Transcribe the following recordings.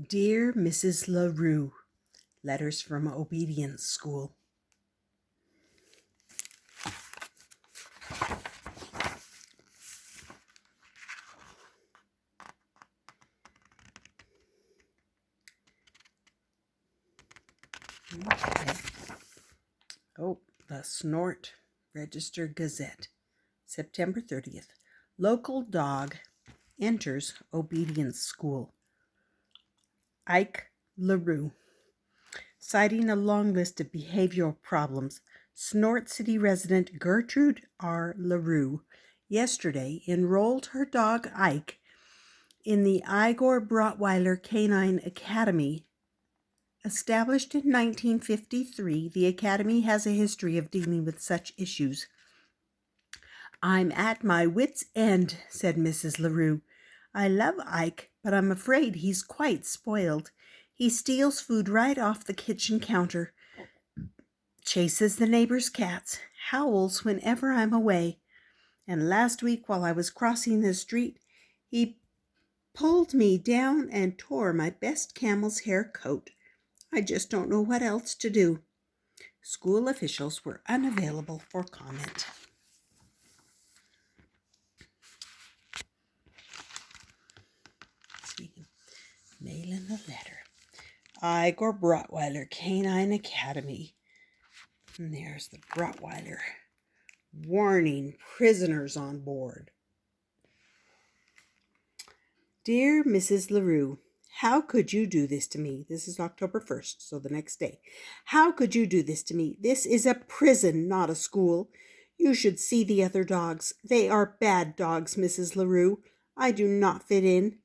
Dear Mrs. LaRue, letters from Obedience School. Okay. Oh, the Snort Register Gazette, September 30th. Local dog enters obedience school. Ike LaRue. Citing a long list of behavioral problems, Snort City resident Gertrude LaRue yesterday enrolled her dog Ike in the Igor Brotweiler Canine Academy. Established in 1953, the Academy has a history of dealing with such issues. I'm at my wit's end, said Mrs. LaRue. I love Ike, but I'm afraid he's quite spoiled. He steals food right off the kitchen counter, chases the neighbors' cats, howls whenever I'm away. And last week, while I was crossing the street, he pulled me down and tore my best camel's hair coat. I just don't know what else to do. School officials were unavailable for comment. Mailing a letter. Igor Brotweiler Canine Academy. And there's the Brotweiler. Warning, prisoners on board. Dear Mrs. LaRue, how could you do this to me? This is October 1st, so the next day. How could you do this to me? This is a prison, not a school. You should see the other dogs. They are bad dogs, Mrs. LaRue. I do not fit in.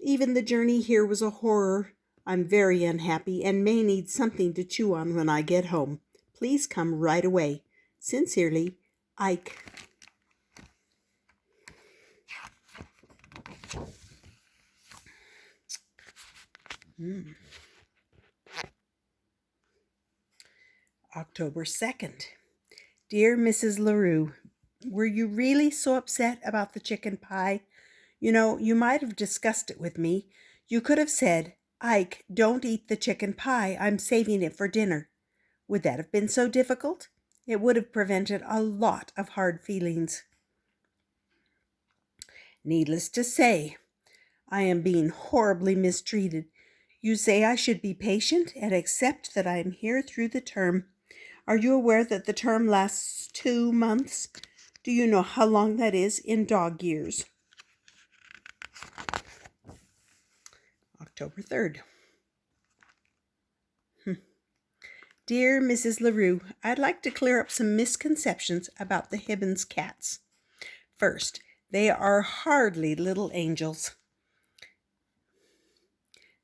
Even the journey here was a horror. I'm very unhappy and may need something to chew on when I get home. Please come right away. Sincerely, Ike. October 2nd. Dear Mrs. LaRue, were you really so upset about the chicken pie? You know, you might have discussed it with me. You could have said, Ike, don't eat the chicken pie. I'm saving it for dinner. Would that have been so difficult? It would have prevented a lot of hard feelings. Needless to say, I am being horribly mistreated. You say I should be patient and accept that I am here through the term. Are you aware that the term lasts 2 months? Do you know how long that is in dog years? October 3rd. Dear Mrs. LaRue, I'd like to clear up some misconceptions about the Hibbins cats. First, they are hardly little angels.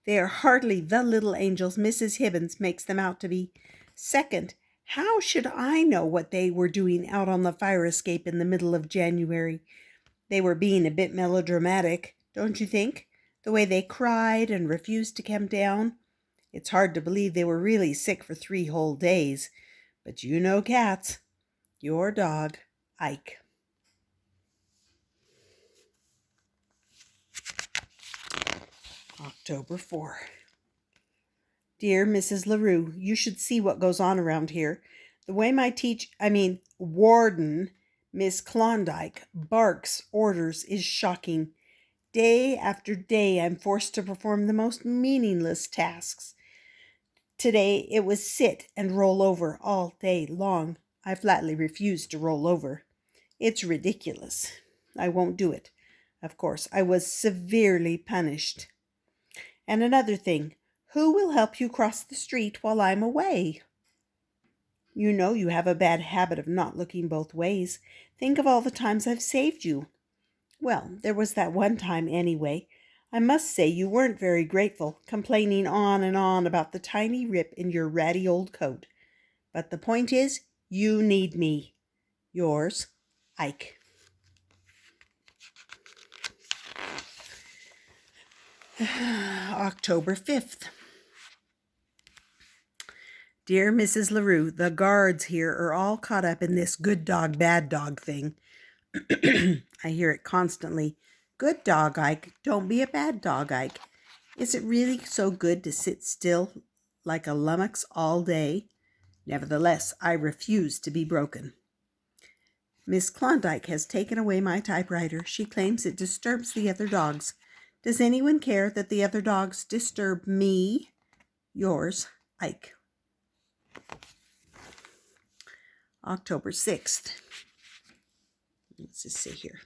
They are hardly the little angels Mrs. Hibbins makes them out to be. Second, how should I know what they were doing out on the fire escape in the middle of January? They were being a bit melodramatic, don't you think? The way they cried and refused to come down. It's hard to believe they were really sick for 3 whole days. But you know cats. Your dog, Ike. October 4. Dear Mrs. LaRue, you should see what goes on around here. The way my warden, Miss Klondike, barks orders is shocking. Day after day, I'm forced to perform the most meaningless tasks. Today, it was sit and roll over all day long. I flatly refuse to roll over. It's ridiculous. I won't do it. Of course, I was severely punished. And another thing, who will help you cross the street while I'm away? You know you have a bad habit of not looking both ways. Think of all the times I've saved you. Well, there was that one time anyway. I must say you weren't very grateful, complaining on and on about the tiny rip in your ratty old coat. But the point is, you need me. Yours, Ike. October 5th. Dear Mrs. LaRue, the guards here are all caught up in this good dog, bad dog thing. I hear it constantly. Good dog, Ike. Don't be a bad dog, Ike. Is it really so good to sit still like a lummox all day? Nevertheless, I refuse to be broken. Miss Klondike has taken away my typewriter. She claims it disturbs the other dogs. Does anyone care that the other dogs disturb me? Yours, Ike. October 6th. Let's just say here.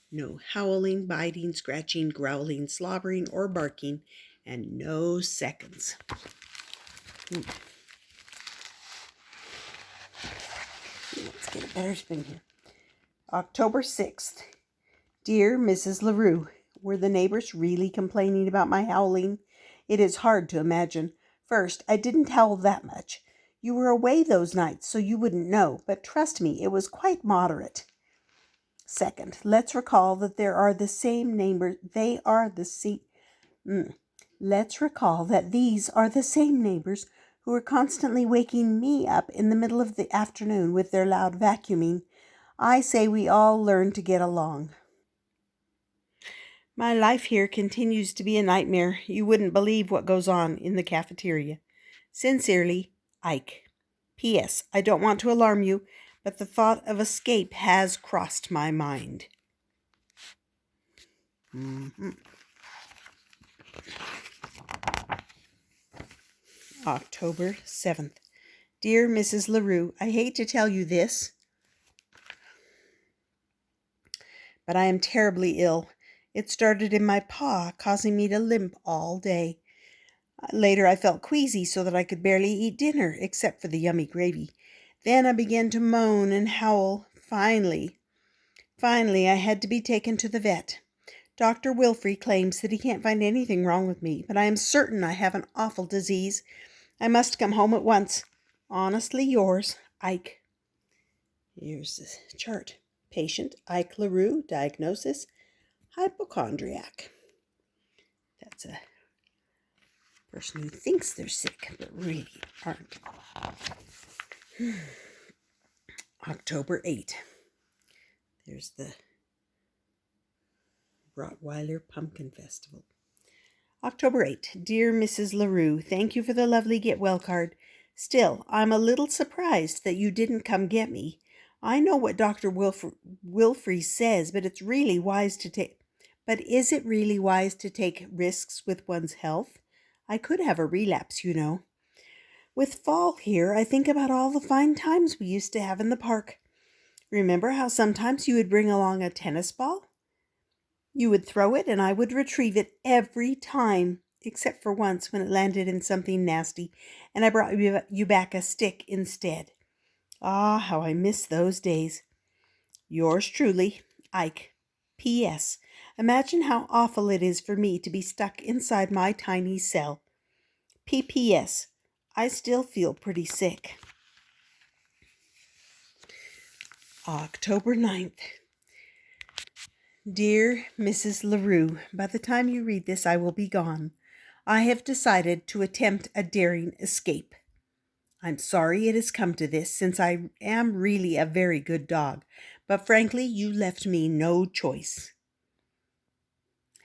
No howling, biting, scratching, growling, slobbering, or barking, and no seconds. Let's get a better spin here. October 6th. Dear Mrs. LaRue, were the neighbors really complaining about my howling? It is hard to imagine. First, I didn't howl that much. You were away those nights, so you wouldn't know, but trust me, it was quite moderate. Second, let's recall that Let's recall that these are the same neighbors who are constantly waking me up in the middle of the afternoon with their loud vacuuming. I say we all learn to get along. My life here continues to be a nightmare. You wouldn't believe what goes on in the cafeteria. Sincerely, Ike. P.S. I don't want to alarm you, but the thought of escape has crossed my mind. October 7th. Dear Mrs. LaRue, I hate to tell you this, but I am terribly ill. It started in my paw, causing me to limp all day. Later, I felt queasy so that I could barely eat dinner, except for the yummy gravy. Then I began to moan and howl. Finally, I had to be taken to the vet. Dr. Wilfrey claims that he can't find anything wrong with me, but I am certain I have an awful disease. I must come home at once. Honestly yours, Ike. Here's the chart. Patient, Ike LaRue, diagnosis, hypochondriac. That's a person who thinks they're sick, but really aren't. October 8. There's the Brotweiler Pumpkin Festival. October 8. Dear Mrs. LaRue, thank you for the lovely get well card. Still, I'm a little surprised that you didn't come get me. I know what Dr. Wilfrey says, but is it really wise to take risks with one's health? I could have a relapse, you know. With fall here, I think about all the fine times we used to have in the park. Remember how sometimes you would bring along a tennis ball? You would throw it and I would retrieve it every time, except for once when it landed in something nasty and I brought you back a stick instead. Ah, how I miss those days. Yours truly, Ike. P.S. Imagine how awful it is for me to be stuck inside my tiny cell. P.P.S. I still feel pretty sick. October 9th. Dear Mrs. LaRue, by the time you read this, I will be gone. I have decided to attempt a daring escape. I'm sorry it has come to this, since I am really a very good dog, but frankly, you left me no choice.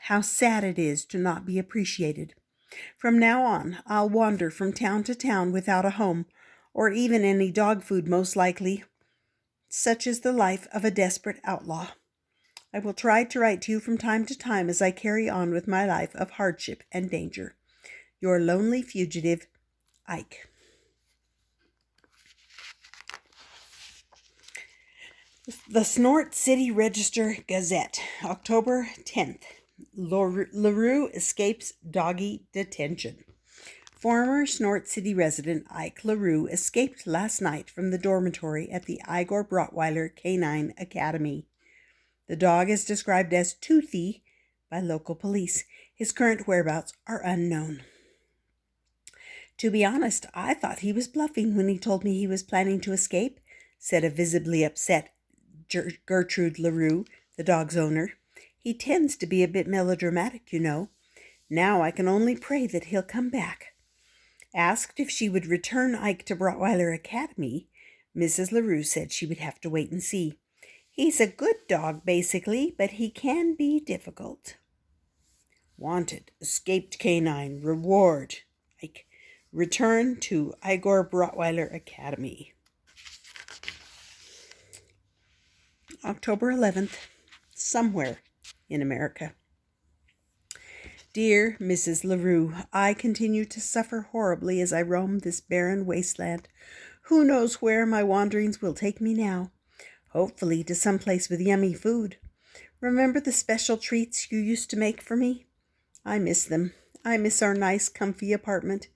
How sad it is to not be appreciated. From now on, I'll wander from town to town without a home, or even any dog food most likely. Such is the life of a desperate outlaw. I will try to write to you from time to time as I carry on with my life of hardship and danger. Your lonely fugitive, Ike. The Snort City Register Gazette, October 10th. LaRue escapes doggy detention. Former Snort City resident Ike LaRue escaped last night from the dormitory at the Igor Brotweiler Canine Academy. The dog is described as toothy by local police. His current whereabouts are unknown. To be honest, I thought he was bluffing when he told me he was planning to escape, said a visibly upset Gertrude LaRue, the dog's owner. He tends to be a bit melodramatic, you know. Now I can only pray that he'll come back. Asked if she would return Ike to Brotweiler Academy, Mrs. LaRue said she would have to wait and see. He's a good dog, basically, but he can be difficult. Wanted, escaped canine, reward. Ike. Return to Igor Brotweiler Academy. October 11th, somewhere in America. Dear Mrs. LaRue, I continue to suffer horribly as I roam this barren wasteland. Who knows where my wanderings will take me now? Hopefully to some place with yummy food. Remember the special treats you used to make for me? I miss them. I miss our nice, comfy apartment.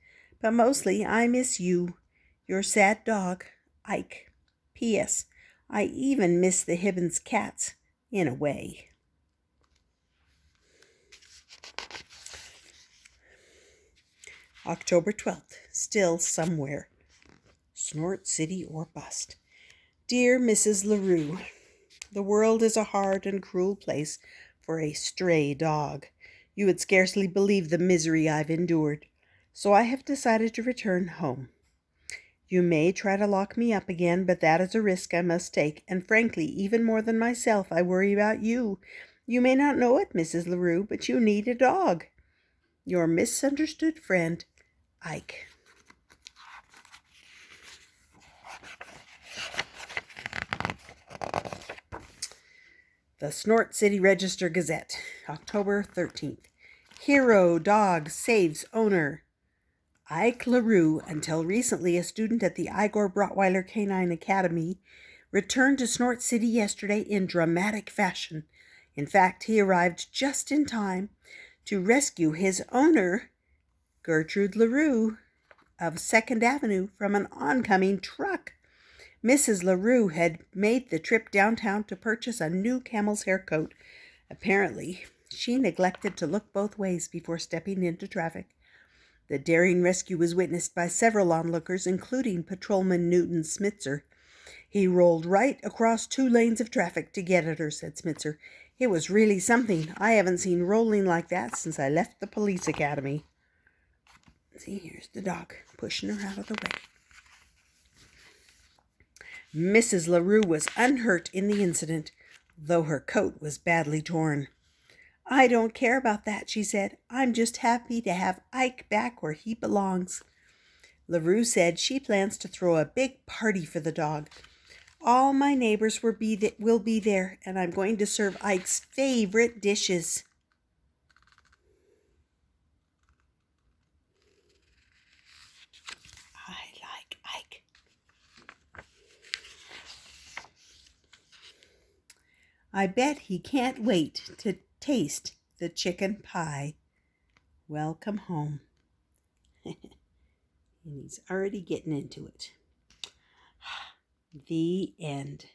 But mostly I miss you, your sad dog, Ike. P.S. I even miss the Hibbins cats, in a way. October 12th, still somewhere. Snort City or bust. Dear Mrs. LaRue, the world is a hard and cruel place for a stray dog. You would scarcely believe the misery I've endured, so I have decided to return home. You may try to lock me up again, but that is a risk I must take, and frankly, even more than myself, I worry about you. You may not know it, Mrs. LaRue, but you need a dog. Your misunderstood friend, Ike. The Snort City Register Gazette, October 13th. Hero dog saves owner. Ike LaRue, until recently a student at the Igor Brotweiler Canine Academy, returned to Snort City yesterday in dramatic fashion. In fact, he arrived just in time to rescue his owner, Gertrude LaRue, of 2nd Avenue from an oncoming truck. Mrs. LaRue had made the trip downtown to purchase a new camel's hair coat. Apparently, she neglected to look both ways before stepping into traffic. The daring rescue was witnessed by several onlookers, including Patrolman Newton Smitzer. He rolled right across 2 lanes of traffic to get at her, said Smitzer. It was really something. I haven't seen rolling like that since I left the police academy. See, here's the dog pushing her out of the way. Mrs. LaRue was unhurt in the incident, though her coat was badly torn. I don't care about that, she said. I'm just happy to have Ike back where he belongs. LaRue said she plans to throw a big party for the dog. All my neighbors will be there, and I'm going to serve Ike's favorite dishes. I like Ike. I bet he can't wait to taste the chicken pie. Welcome home. And he's already getting into it. The end.